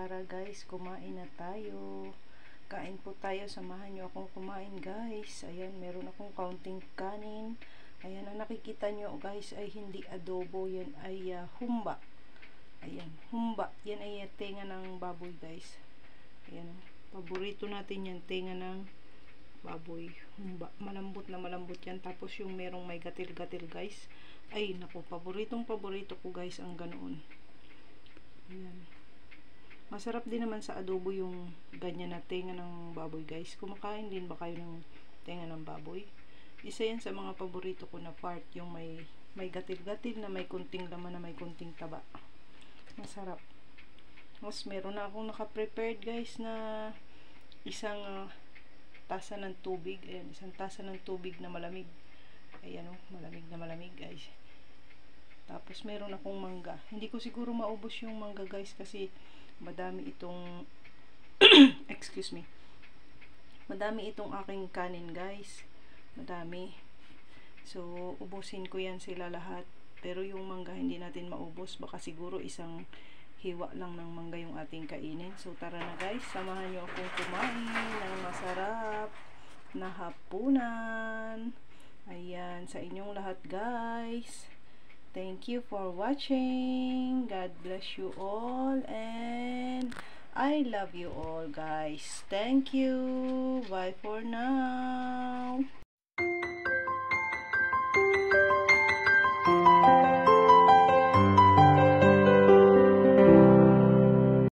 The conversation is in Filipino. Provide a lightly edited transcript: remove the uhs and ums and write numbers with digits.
Tara guys, kumain na tayo. Kain po tayo, samahan nyo akong kumain guys. Ayan, meron akong kaunting kanin. Ayan, ang nakikita nyo guys ay hindi adobo, yan ay humba. Ayan, humba. Yan ay tenga ng baboy guys. Ayan, paborito natin yan, tenga ng baboy, humba. Malambot na malambot yan. Tapos yung merong may gatil-gatil guys. Ay, naku, paborito ko guys ang ganoon. Ayan. Masarap din naman sa adobo yung ganyan na tenga ng baboy guys. Kumakain din ba kayo ng tenga ng baboy? Isa yan sa mga paborito ko na part, yung may gatil-gatil na may kunting laman na may kunting taba. Masarap. Mas meron na akong naka-prepared guys na isang tasa ng tubig. Ayan, isang tasa ng tubig na malamig. Ayan o, malamig na malamig guys. Tapos meron akong mangga. Hindi ko siguro maubos yung mangga guys kasi madami itong excuse me. Madami itong aking kanin guys. Madami. So ubusin ko yan sila lahat. Pero yung mangga hindi natin maubos. Baka siguro isang hiwa lang ng mangga yung ating kainin. So tara na guys, samahan nyo akong kumain ng masarap na hapunan. Ayan, sa inyong lahat guys. Thank you for watching. God bless you all and I love you all guys. Thank you. Bye for now.